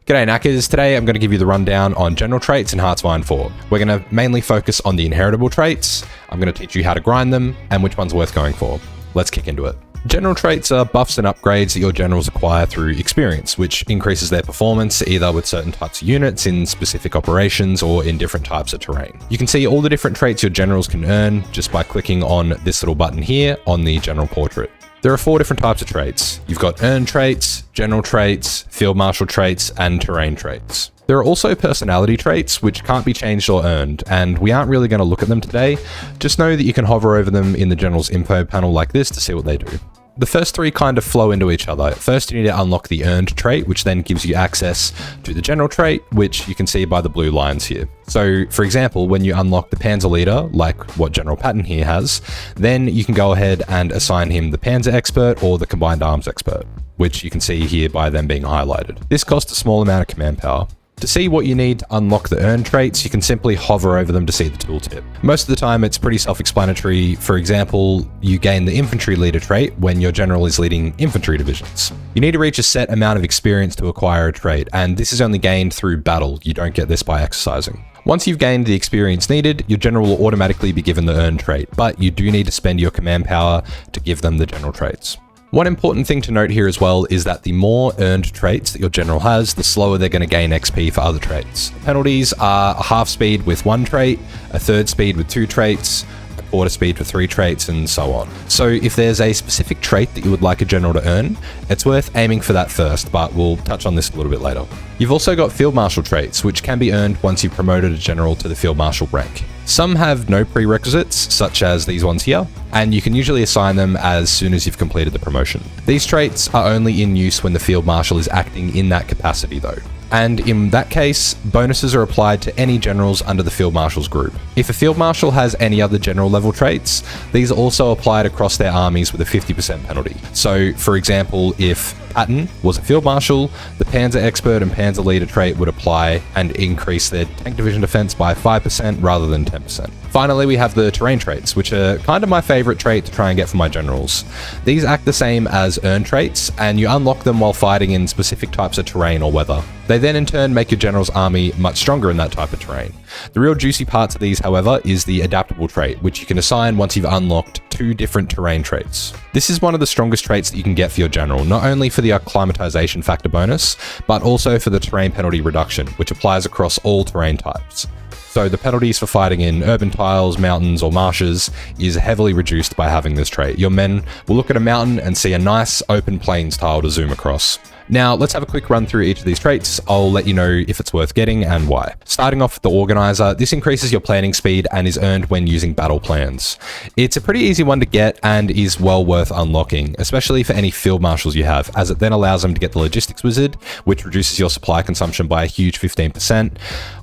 G'day Knackers, today I'm going to give you the rundown on general traits in Hearts of Iron 4. We're going to mainly focus on the inheritable traits, I'm going to teach you how to grind them, and which one's worth going for. Let's kick into it. General traits are buffs and upgrades that your generals acquire through experience, which increases their performance either with certain types of units, in specific operations, or in different types of terrain. You can see all the different traits your generals can earn just by clicking on this little button here on the general portrait. There are 4 different types of traits. You've got earned traits, general traits, field marshal traits, and terrain traits. There are also personality traits which can't be changed or earned, and we aren't really going to look at them today. Just know that you can hover over them in the general's info panel like this to see what they do. The first 3 kind of flow into each other. First, you need to unlock the earned trait, which then gives you access to the general trait, which you can see by the blue lines here. So, for example, when you unlock the Panzer leader, like what General Patton here has, then you can go ahead and assign him the Panzer expert or the combined arms expert, which you can see here by them being highlighted. This costs a small amount of command power. To see what you need to unlock the earned traits, you can simply hover over them to see the tooltip. Most of the time it's pretty self-explanatory. For example, you gain the infantry leader trait when your general is leading infantry divisions. You need to reach a set amount of experience to acquire a trait, and this is only gained through battle. You don't get this by exercising. Once you've gained the experience needed, your general will automatically be given the earned trait, but you do need to spend your command power to give them the general traits. One important thing to note here as well is that the more earned traits that your general has, the slower they're going to gain XP for other traits. Penalties are a half speed with 1 trait, a third speed with 2 traits, a quarter speed for 3 traits, and so on. So if there's a specific trait that you would like a general to earn, it's worth aiming for that first, but we'll touch on this a little bit later. You've also got Field Marshal traits, which can be earned once you've promoted a general to the Field Marshal rank. Some have no prerequisites, such as these ones here, and you can usually assign them as soon as you've completed the promotion. These traits are only in use when the Field Marshal is acting in that capacity though. And in that case, bonuses are applied to any generals under the Field Marshal's group. If a Field Marshal has any other general level traits, these are also applied across their armies with a 50% penalty. So, for example, if Patton was a Field Marshal, the Panzer expert and Panzer leader trait would apply and increase their tank division defense by 5% rather than 10%. Finally, we have the terrain traits, which are kind of my favorite trait to try and get for my generals. These act the same as earned traits, and you unlock them while fighting in specific types of terrain or weather. They then in turn make your general's army much stronger in that type of terrain. The real juicy parts of these, however, is the adaptable trait, which you can assign once you've unlocked 2 different terrain traits. This is one of the strongest traits that you can get for your general, not only for the acclimatization factor bonus, but also for the terrain penalty reduction, which applies across all terrain types. So the penalties for fighting in urban tiles, mountains, or marshes is heavily reduced by having this trait. Your men will look at a mountain and see a nice open plains tile to zoom across. Now, let's have a quick run through each of these traits. I'll let you know if it's worth getting and why. Starting off with the Organizer, this increases your planning speed and is earned when using battle plans. It's a pretty easy one to get and is well worth unlocking, especially for any Field Marshals you have, as it then allows them to get the Logistics Wizard, which reduces your supply consumption by a huge 15%.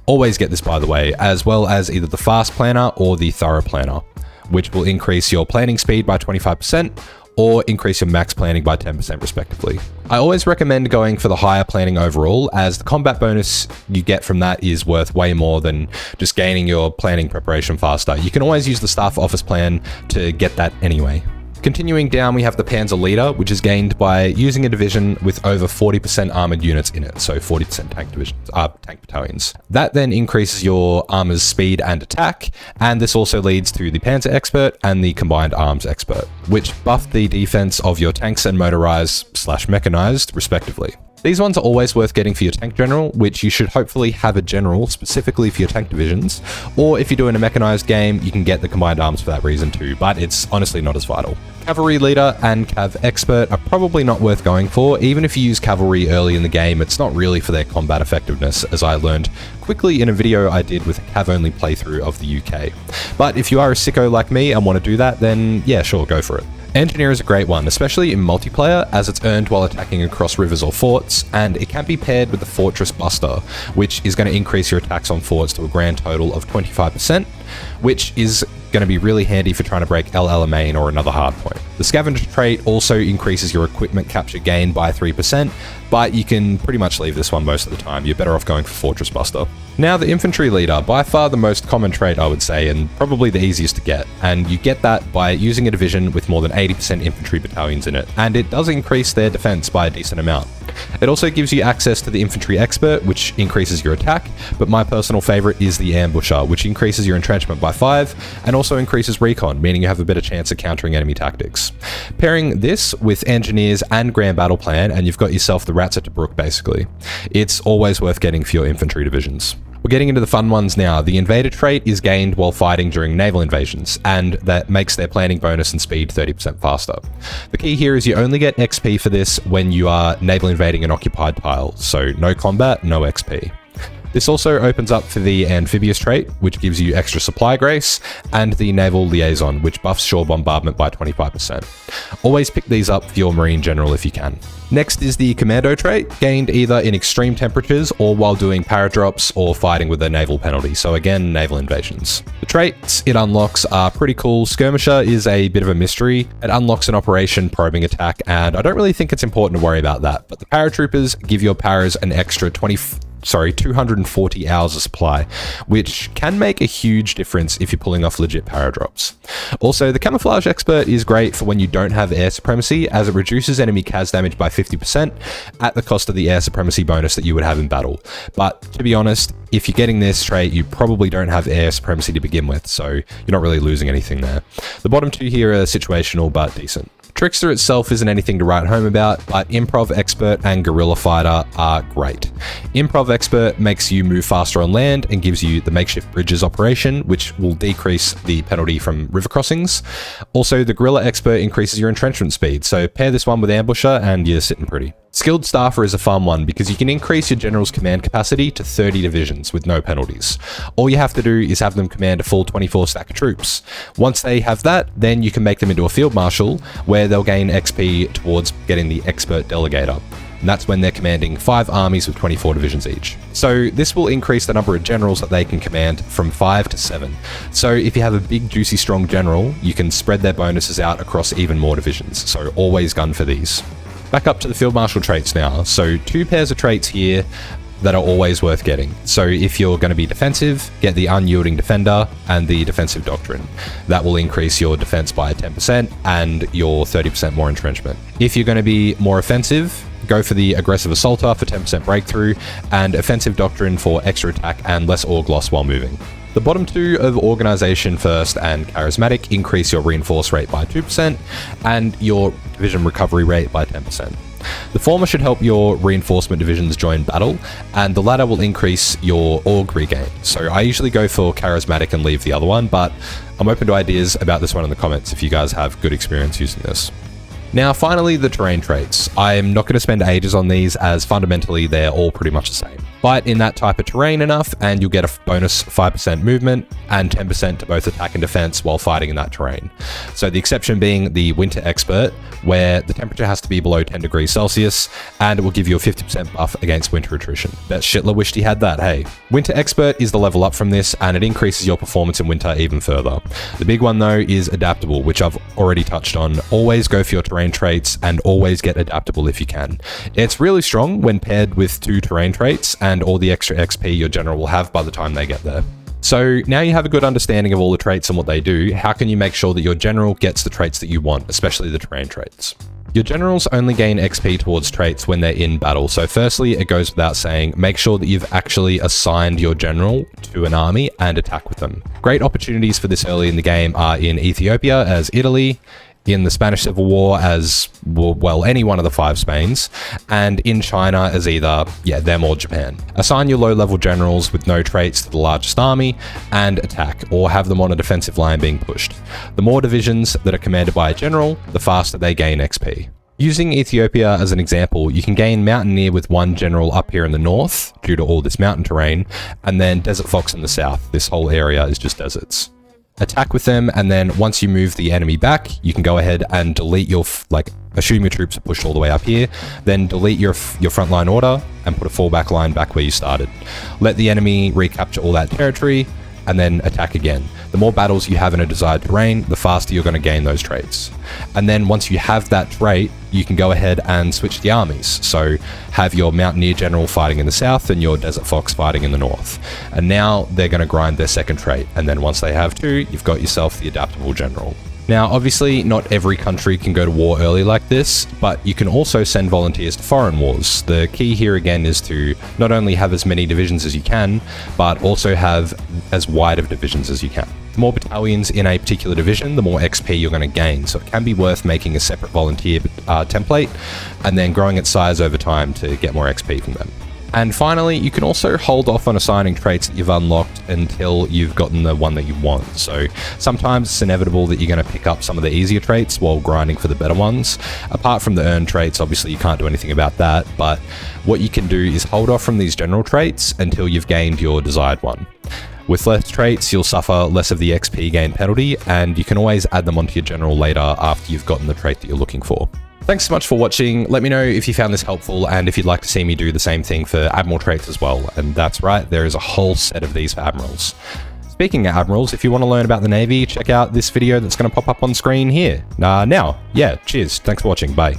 Always get this, by the way, as well as either the Fast Planner or the Thorough Planner, which will increase your planning speed by 25%, or increase your max planning by 10% respectively. I always recommend going for the higher planning overall, as the combat bonus you get from that is worth way more than just gaining your planning preparation faster. You can always use the Staff Office plan to get that anyway. Continuing down, we have the Panzer leader, which is gained by using a division with over 40% armored units in it, so 40% tank battalions. That then increases your armor's speed and attack, and this also leads to the Panzer expert and the combined arms expert, which buff the defense of your tanks and motorized/mechanized respectively. These ones are always worth getting for your tank general, which you should hopefully have a general specifically for your tank divisions, or if you're doing a mechanized game, you can get the combined arms for that reason too, but it's honestly not as vital. Cavalry leader and Cav expert are probably not worth going for. Even if you use cavalry early in the game, it's not really for their combat effectiveness, as I learned quickly in a video I did with a Cav only playthrough of the UK. But if you are a sicko like me and want to do that, then yeah, sure, go for it. Engineer is a great one, especially in multiplayer, as it's earned while attacking across rivers or forts, and it can be paired with the Fortress Buster, which is going to increase your attacks on forts to a grand total of 25%, which is going to be really handy for trying to break El Alamein or another hardpoint. The Scavenger trait also increases your equipment capture gain by 3%, but you can pretty much leave this one most of the time. You're better off going for Fortress Buster. Now the Infantry leader, by far the most common trait I would say, and probably the easiest to get, and you get that by using a division with more than 80% infantry battalions in it, and it does increase their defense by a decent amount. It also gives you access to the Infantry Expert, which increases your attack, but my personal favorite is the Ambusher, which increases your entrenchment by 5 and also increases recon, meaning you have a better chance of countering enemy tactics. Pairing this with Engineers and Grand Battle Plan, and you've got yourself the rats at Tobruk basically. It's always worth getting for your infantry divisions. We're getting into the fun ones now. The Invader trait is gained while fighting during naval invasions, and that makes their planning bonus and speed 30% faster. The key here is you only get XP for this when you are naval invading an occupied tile, so no combat, no XP. This also opens up for the Amphibious trait, which gives you extra supply grace, and the Naval Liaison, which buffs shore bombardment by 25%. Always pick these up for your Marine General if you can. Next is the Commando trait, gained either in extreme temperatures or while doing paradrops or fighting with a naval penalty, so again, naval invasions. The traits it unlocks are pretty cool. Skirmisher is a bit of a mystery. It unlocks an operation probing attack, and I don't really think it's important to worry about that, but the Paratroopers give your paras an extra 240 hours of supply, which can make a huge difference if you're pulling off legit paradrops. Also, the Camouflage Expert is great for when you don't have air supremacy, as it reduces enemy CAS damage by 50% at the cost of the air supremacy bonus that you would have in battle. But to be honest, if you're getting this trait, you probably don't have air supremacy to begin with, so you're not really losing anything there. The bottom two here are situational but decent. Trickster itself isn't anything to write home about, but Improv Expert and Guerrilla Fighter are great. Improv Expert makes you move faster on land and gives you the makeshift bridges operation, which will decrease the penalty from river crossings. Also, the Guerrilla Expert increases your entrenchment speed, so pair this one with Ambusher and you're sitting pretty. Skilled Staffer is a fun one because you can increase your general's command capacity to 30 divisions with no penalties. All you have to do is have them command a full 24 stack of troops. Once they have that, then you can make them into a Field Marshal, where they'll gain XP towards getting the Expert Delegator. And that's when they're commanding 5 armies with 24 divisions each. So this will increase the number of generals that they can command from 5 to 7. So if you have a big, juicy, strong general, you can spread their bonuses out across even more divisions. So always gun for these. Back up to the Field Marshal traits now. So 2 pairs of traits here that are always worth getting. So if you're going to be defensive, get the Unyielding Defender and the Defensive Doctrine. That will increase your defense by 10% and your 30% more entrenchment. If you're going to be more offensive, go for the Aggressive Assaulter for 10% breakthrough and Offensive Doctrine for extra attack and less org loss while moving. The bottom two of Organization First and Charismatic increase your reinforce rate by 2% and your division recovery rate by 10%. The former should help your reinforcement divisions join battle, and the latter will increase your org regain. So I usually go for Charismatic and leave the other one, but I'm open to ideas about this one in the comments if you guys have good experience using this. Now, finally, the terrain traits. I'm not going to spend ages on these as fundamentally they're all pretty much the same. Fight in that type of terrain enough and you'll get a bonus 5% movement and 10% to both attack and defense while fighting in that terrain. So the exception being the Winter Expert, where the temperature has to be below 10 degrees Celsius and it will give you a 50% buff against winter attrition. Bet Schittler wished he had that, hey. Winter Expert is the level up from this and it increases your performance in winter even further. The big one though is Adaptable, which I've already touched on. Always go for your terrain traits and always get Adaptable if you can. It's really strong when paired with 2 terrain traits and all the extra XP your general will have by the time they get there. So now you have a good understanding of all the traits and what they do, how can you make sure that your general gets the traits that you want, especially the terrain traits? Your generals only gain XP towards traits when they're in battle, so firstly it goes without saying, make sure that you've actually assigned your general to an army and attack with them. Great opportunities for this early in the game are in Ethiopia as Italy, in the Spanish Civil War as, well, any one of the 5 Spains, and in China as either, them or Japan. Assign your low-level generals with no traits to the largest army and attack, or have them on a defensive line being pushed. The more divisions that are commanded by a general, the faster they gain XP. Using Ethiopia as an example, you can gain Mountaineer with 1 general up here in the north, due to all this mountain terrain, and then Desert Fox in the south. This whole area is just deserts. Attack with them, and then once you move the enemy back, you can go ahead and delete your, assume your troops are pushed all the way up here, then delete your frontline order and put a fallback line back where you started. Let the enemy recapture all that territory, and then attack again. The more battles you have in a desired terrain, the faster you're going to gain those traits. And then once you have that trait, you can go ahead and switch the armies. So have your Mountaineer general fighting in the south and your Desert Fox fighting in the north. And now they're going to grind their second trait. And then once they have 2, you've got yourself the Adaptable general. Now, obviously, not every country can go to war early like this, but you can also send volunteers to foreign wars. The key here again is to not only have as many divisions as you can, but also have as wide of divisions as you can. The more battalions in a particular division, the more XP you're going to gain, so it can be worth making a separate volunteer template and then growing its size over time to get more XP from them. And finally, you can also hold off on assigning traits that you've unlocked until you've gotten the one that you want. So sometimes it's inevitable that you're going to pick up some of the easier traits while grinding for the better ones. Apart from the earned traits, obviously you can't do anything about that, but what you can do is hold off from these general traits until you've gained your desired one. With less traits, you'll suffer less of the XP gain penalty, and you can always add them onto your general later after you've gotten the trait that you're looking for. Thanks so much for watching. Let me know if you found this helpful and if you'd like to see me do the same thing for Admiral traits as well. And that's right, there is a whole set of these for Admirals. Speaking of Admirals, if you want to learn about the Navy, check out this video that's going to pop up on screen here. Now, yeah, cheers. Thanks for watching. Bye.